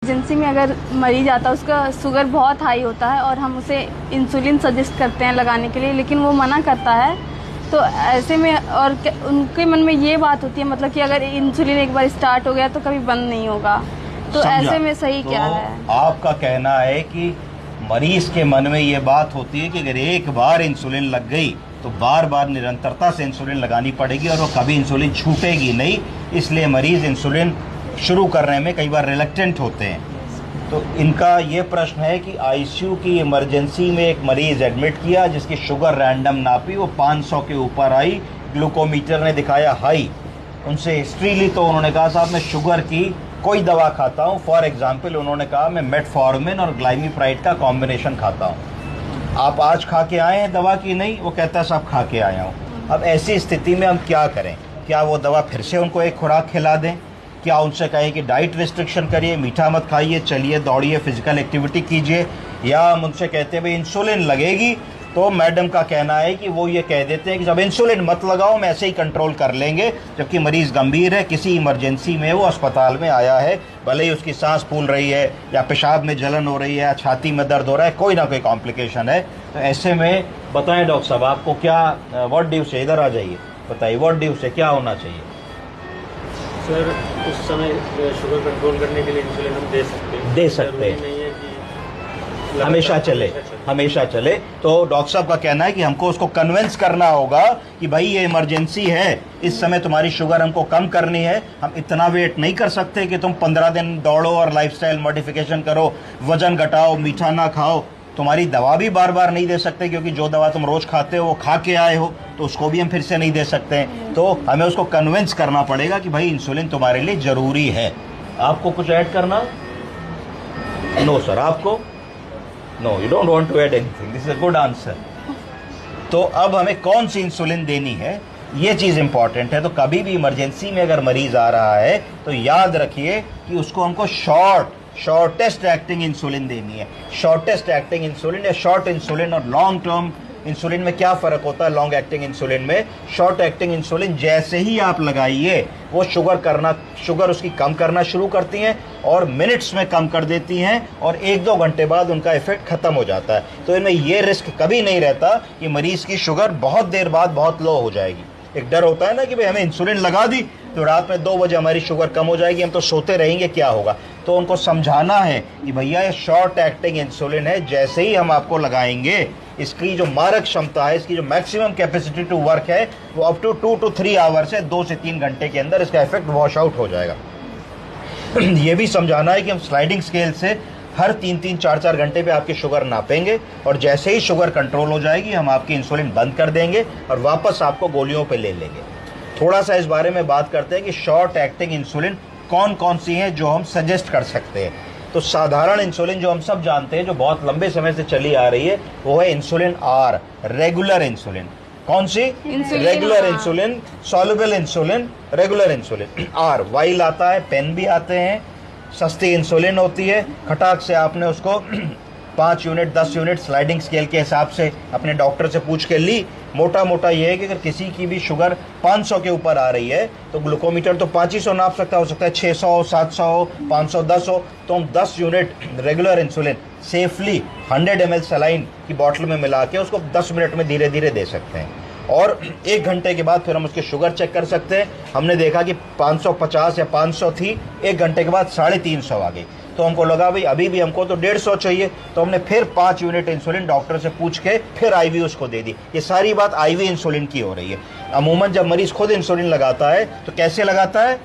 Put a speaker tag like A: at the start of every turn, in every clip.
A: Emergency में अगर मरीज आता है उसका शुगर बहुत हाई होता है और हम उसे इंसुलिन सजेस्ट करते हैं लगाने के लिए, लेकिन वो मना करता है। तो ऐसे में और उनके मन में ये बात होती है मतलब कि अगर इंसुलिन एक बार स्टार्ट हो गया तो कभी बंद नहीं होगा। तो ऐसे में सही
B: तो
A: क्या है?
B: आपका कहना है कि मरीज के मन में ये बात होती है कि अगर एक बार इंसुलिन लग गई तो बार बार निरंतरता से इंसुलिन लगानी पड़ेगी और वो कभी इंसुलिन छूटेगी नहीं, इसलिए मरीज इंसुलिन शुरू करने में कई बार रिलक्टेंट होते हैं। तो इनका ये प्रश्न है कि आईसीयू की इमरजेंसी में एक मरीज एडमिट किया जिसकी शुगर रैंडम नापी, वो 500 के ऊपर आई, ग्लूकोमीटर ने दिखाया हाई। उनसे हिस्ट्री ली तो उन्होंने कहा साहब मैं शुगर की कोई दवा खाता हूँ। फॉर एग्जाम्पल उन्होंने कहा मैं मेटफॉर्मिन और ग्लाइमीप्राइड का कॉम्बिनेशन खाता हूँ। आप आज खा के आए हैं दवा की? नहीं। वो कहता है साहब खा के आया हूँ। अब ऐसी स्थिति में हम क्या करें? क्या वो दवा फिर से उनको एक खुराक खिला दें? क्या उनसे कहें कि डाइट रिस्ट्रिक्शन करिए, मीठा मत खाइए, चलिए दौड़िए, फिजिकल एक्टिविटी कीजिए? या हम उनसे कहते हैं भाई इंसुलिन लगेगी? तो मैडम का कहना है कि वो ये कह देते हैं कि जब इंसुलिन मत लगाओ, हम ऐसे ही कंट्रोल कर लेंगे, जबकि मरीज़ गंभीर है, किसी इमरजेंसी में वो अस्पताल में आया है, भले ही उसकी सांस फूल रही है या पेशाब में जलन हो रही है या छाती में दर्द हो रहा है, कोई ना कोई कॉम्प्लिकेशन है। तो ऐसे में बताएं डॉक्टर साहब आपको क्या व्हाट डू यू से, इधर आ जाइए, बताइए व्हाट डू यू से क्या होना चाहिए?
C: सर उस समय शुगर कंट्रोल करने के लिए इंसुलिन हम दे सकते हैं।
B: दे सकते हैं,
C: नहीं है कि
B: हमेशा चले, हमेशा चले। तो डॉक्टर साहब का कहना है कि हमको उसको कन्विंस करना होगा कि भाई ये इमरजेंसी है, इस समय तुम्हारी शुगर हमको कम करनी है, हम इतना वेट नहीं कर सकते कि तुम 15 दिन दौड़ो और लाइफस्टाइल मॉडिफिकेशन करो, वजन घटाओ, मीठा ना खाओ। तुम्हारी दवा भी बार बार नहीं दे सकते क्योंकि जो दवा तुम रोज खाते हो वो खा के आए हो, तो उसको भी हम फिर से नहीं दे सकते हैं। तो हमें उसको कन्विंस करना पड़ेगा कि भाई इंसुलिन तुम्हारे लिए जरूरी है। आपको कुछ ऐड करना? नो सर, आपको? No, you don't want to add anything, this is a good answer. तो अब हमें कौन सी इंसुलिन देनी है ये चीज़ इंपॉर्टेंट है। तो कभी भी इमरजेंसी में अगर मरीज आ रहा है तो याद रखिए कि उसको हमको शॉर्टेस्ट एक्टिंग इंसुलिन देनी है। शॉर्टेस्ट एक्टिंग इंसुलिन या शॉर्ट इंसुलिन और लॉन्ग टर्म इंसुलिन में क्या फ़र्क होता है? लॉन्ग एक्टिंग इंसुलिन में शॉर्ट एक्टिंग इंसुलिन जैसे ही आप लगाइए वो शुगर उसकी कम करना शुरू करती हैं और मिनट्स में कम कर देती हैं और 1-2 घंटे बाद उनका इफेक्ट ख़त्म हो जाता है। तो इनमें ये रिस्क कभी नहीं रहता कि मरीज़ की शुगर बहुत देर बाद बहुत लो हो जाएगी। एक डर होता है ना कि भाई हमें इंसुलिन लगा दी तो रात में 2 बजे हमारी शुगर कम हो जाएगी, हम तो सोते रहेंगे, क्या होगा? तो उनको समझाना है कि भैया ये शॉर्ट एक्टिंग इंसुलिन है, जैसे ही हम आपको लगाएंगे इसकी जो मारक क्षमता है, इसकी जो मैक्सिमम कैपेसिटी टू वर्क है वो अप टू 2 to 3 आवर्स है, 2 से 3 घंटे के अंदर इसका इफेक्ट वॉश आउट हो जाएगा। ये भी समझाना है कि हम स्लाइडिंग स्केल से हर 3-3, 4-4 घंटे पे आपकी शुगर नापेंगे और जैसे ही शुगर कंट्रोल हो जाएगी हम आपकी इंसुलिन बंद कर देंगे और वापस आपको गोलियों पे ले लेंगे। थोड़ा सा इस बारे में बात करते हैं कि शॉर्ट एक्टिंग इंसुलिन कौन कौन सी हैं जो हम सजेस्ट कर सकते हैं। तो साधारण इंसुलिन जो हम सब जानते हैं, जो बहुत लंबे समय से चली आ रही है, वो है इंसुलिन आर, रेगुलर इंसुलिन। कौन सी? Regular insulin, soluble insulin, regular insulin. R vial आता है, पेन भी आते हैं, सस्ती इंसुलिन होती है, खटाक से आपने उसको 5 यूनिट 10 यूनिट स्लाइडिंग स्केल के हिसाब से अपने डॉक्टर से पूछ के ली। मोटा मोटा ये है कि अगर किसी की भी शुगर 500 के ऊपर आ रही है तो ग्लूकोमीटर तो 500 नाप सकता, हो सकता है 600, 700, 510 हो, तो हम 10 unit regular insulin safely 100 ml saline की बॉटल में मिला के उसको 10 मिनट में धीरे धीरे दे सकते हैं और 1 घंटे के बाद फिर हम उसकी शुगर चेक कर सकते हैं। हमने देखा कि 550 या 500 थी, 1 घंटे के बाद 350 आ गई। तो हमको लगा भाई अभी भी हमको तो 150 चाहिए, तो हमने फिर 5 यूनिट इंसुलिन डॉक्टर से पूछ के फिर आईवी उसको दे दी। ये सारी बात आईवी इंसुलिन की हो रही है। अमूमन जब मरीज खुद इंसुलिन लगाता है तो कैसे लगाता है?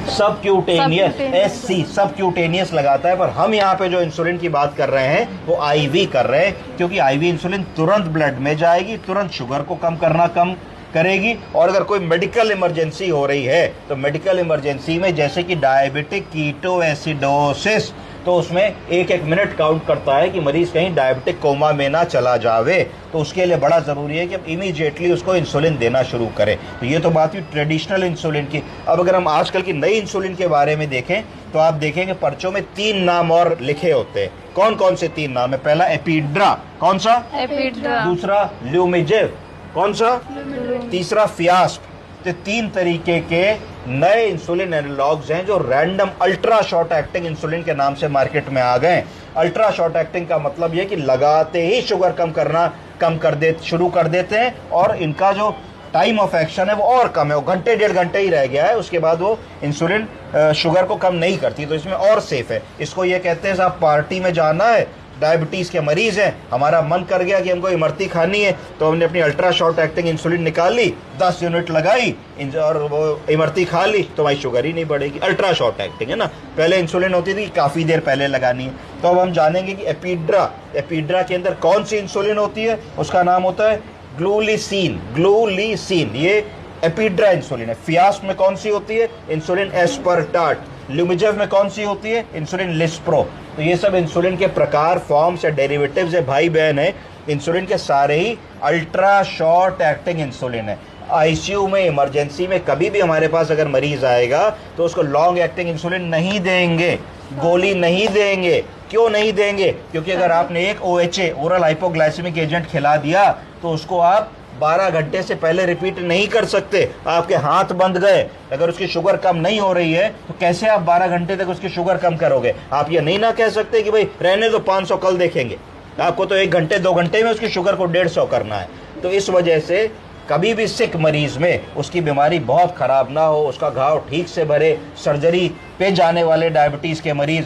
B: सबक्यूटेनियस, SC सबक्यूटेनियस लगाता है। पर हम यहाँ पे जो इंसुलिन की बात कर रहे हैं वो आईवी कर रहे हैं, क्योंकि आईवी इंसुलिन तुरंत ब्लड में जाएगी, तुरंत शुगर को कम करेगी। और अगर कोई मेडिकल इमरजेंसी हो रही है तो मेडिकल इमरजेंसी में जैसे कि डायबिटिक कीटोएसिडोसिस, तो उसमें 1-1 मिनट काउंट करता है कि मरीज कहीं डायबिटिक कोमा में ना चला जावे। तो उसके लिए बड़ा ज़रूरी है कि हम इमीडिएटली उसको इंसुलिन देना शुरू करें। तो ये तो बात हुई ट्रेडिशनल इंसुलिन की। अब अगर हम आजकल की नई इंसुलिन के बारे में देखें तो आप देखेंगे पर्चों में 3 नाम और लिखे होते हैं। कौन कौन से 3 नाम है? पहला एपिड्रा, कौन सा?
A: एपिड्रा।
B: दूसरा ल्यूमिजेव, कौन सा? तीसरा फियास्प, तो 3 तरीके के नए इंसुलिन एनालॉग्स हैं जो random ultra short acting insulin के नाम से मार्केट में आ गए। अल्ट्रा शॉर्ट एक्टिंग का मतलब यह कि लगाते ही शुगर शुरू कर देते हैं, और इनका जो टाइम ऑफ एक्शन है वो और कम है, वो घंटे 1.5 घंटे ही रह गया है, उसके बाद वो इंसुलिन शुगर को कम नहीं करती, तो इसमें और सेफ है। इसको ये कहते हैं साहब पार्टी में जाना है, डायबिटीज़ के मरीज़ हैं, हमारा मन कर गया कि हमको इमरती खानी है, तो हमने अपनी अल्ट्रा शॉर्ट एक्टिंग इंसुलिन निकाली, 10 यूनिट लगाई और वो इमरती खा ली, तो भाई शुगर ही नहीं बढ़ेगी। अल्ट्रा शॉर्ट एक्टिंग है ना। पहले इंसुलिन होती थी काफ़ी देर पहले लगानी है। तो अब हम जानेंगे कि एपिड्रा के अंदर कौन सी इंसुलिन होती है। उसका नाम होता है ग्लूलिसिन। ये एपिड्रा इंसुलिन है। फियास्ट में कौन सी होती है? इंसुलिन एस्पर्टाट। ल्यूमिजेव में कौन सी होती है? Insulin lispro. तो ये सब इंसुलिन के प्रकार, फॉर्म्स या डेरिवेटिव्स है, भाई बहन है। इंसुलिन के सारे ही अल्ट्रा शॉर्ट एक्टिंग इंसुलिन है। आईसीयू में, इमरजेंसी में कभी भी हमारे पास अगर मरीज आएगा तो उसको लॉन्ग एक्टिंग इंसुलिन नहीं देंगे, गोली नहीं देंगे। क्यों नहीं देंगे? क्योंकि अगर आपने एक OHA ओरल हाइपोग्लाइसेमिक एजेंट खिला दिया तो उसको आप 12 घंटे से पहले रिपीट नहीं कर सकते। आपके हाथ बंद गए, अगर उसकी शुगर कम नहीं हो रही है तो कैसे आप 12 घंटे तक उसकी शुगर कम करोगे? आप ये नहीं ना कह सकते कि भाई रहने दो 500 कल देखेंगे। आपको तो 1 घंटे 2 घंटे में उसकी शुगर को 150 करना है। तो इस वजह से कभी भी सिक मरीज में उसकी बीमारी बहुत ख़राब ना हो, उसका घाव ठीक से भरे, सर्जरी पे जाने वाले डायबिटीज़ के मरीज़,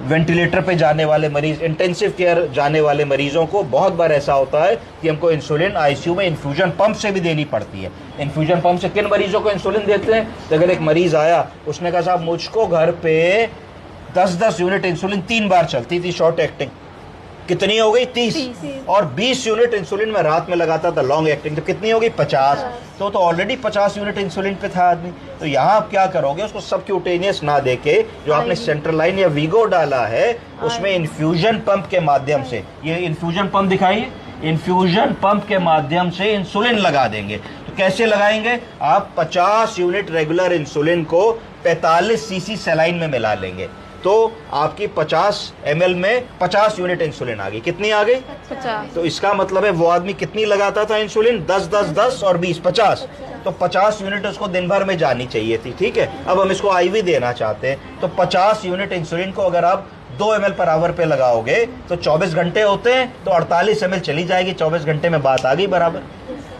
B: वेंटिलेटर पे जाने वाले मरीज़, इंटेंसिव केयर जाने वाले मरीज़ों को बहुत बार ऐसा होता है कि हमको इंसुलिन आईसीयू में इन्फ्यूजन पंप से भी देनी पड़ती है। इन्फ्यूजन पंप से किन मरीज़ों को इंसुलिन देते हैं? तो अगर एक मरीज़ आया, उसने कहा साहब मुझको घर पे 10-10 यूनिट इंसुलिन 3 बार चलती थी शॉर्ट एक्टिंग, कितनी हो गई? 30। और 20 यूनिट इंसुलिन में रात में लगाता था लॉन्ग एक्टिंग, तो कितनी हो गई? 50। तो ऑलरेडी 50 यूनिट इंसुलिन पे था आदमी। तो यहाँ आप क्या करोगे? उसको सबक्यूटेनियस ना देके जो आपने सेंट्रलाइन या वीगो डाला है उसमें इन्फ्यूजन पंप के माध्यम से, ये इन्फ्यूजन पंप दिखाइए, इन्फ्यूजन पंप के माध्यम से इंसुलिन लगा देंगे। तो कैसे लगाएंगे? आप 50 यूनिट रेगुलर इंसुलिन को 45 सीसी सलाइन में मिला लेंगे, तो आपकी 50 ml में 50 यूनिट इंसुलिन आ गई। कितनी आ गई?
A: 50।
B: तो इसका मतलब है वो आदमी कितनी लगाता था इंसुलिन? 10 और 20 50। तो 50 यूनिट उसको दिन भर में जानी चाहिए थी। ठीक है, अब हम इसको IV देना चाहते हैं, तो 50 यूनिट इंसुलिन को अगर आप 2 ml पर आवर पे लगाओगे तो 24 घंटे होते हैं, तो 48 ml चली जाएगी, 24 घंटे में बात आ गई बराबर।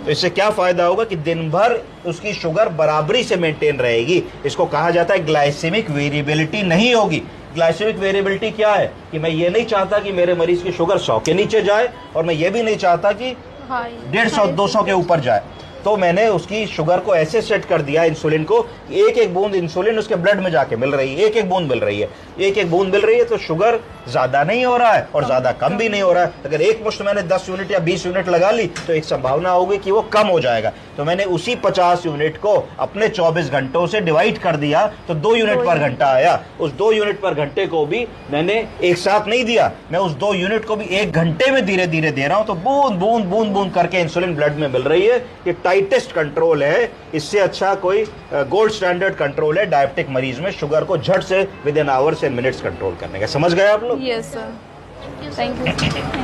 B: तो इससे क्या फायदा होगा कि दिन भर उसकी शुगर बराबरी से मेंटेन रहेगी। इसको कहा जाता है ग्लाइसेमिक वेरिएबिलिटी नहीं होगी। ग्लाइसेमिक वेरिएबिलिटी क्या है? कि मैं ये नहीं चाहता कि मेरे मरीज की शुगर 100 के नीचे जाए, और मैं ये भी नहीं चाहता कि 150-200 के ऊपर जाए। तो मैंने उसकी शुगर को ऐसे सेट कर दिया इंसुलिन को, एक एक बूंद इंसुलिन उसके ब्लड में जाके मिल रही है, एक एक बूंद मिल रही है, एक एक बूंद मिल रही है, तो शुगर ज़्यादा नहीं हो रहा है और ज़्यादा कम भी नहीं हो रहा है। अगर एक मुश्त मैंने 10 यूनिट या 20 यूनिट लगा ली तो एक संभावना होगी कि वो कम हो जाएगा। तो मैंने उसी 50 यूनिट को अपने 24 घंटों से डिवाइड कर दिया, तो 2 यूनिट पर घंटा आया। उस 2 यूनिट पर घंटे को भी मैंने एक साथ नहीं दिया, मैं उस 2 यूनिट को भी 1 घंटे में धीरे धीरे दे रहा हूं। तो बूंद बूंद बूंद बूंद करके इंसुलिन ब्लड में मिल रही है। ये टाइटेस्ट कंट्रोल है, इससे अच्छा कोई गोल्ड स्टैंडर्ड कंट्रोल है डायबिटिक मरीज में शुगर को झट से with in hours and minutes control करने का। समझ गए आप लोग?
A: Yes sir, thank you.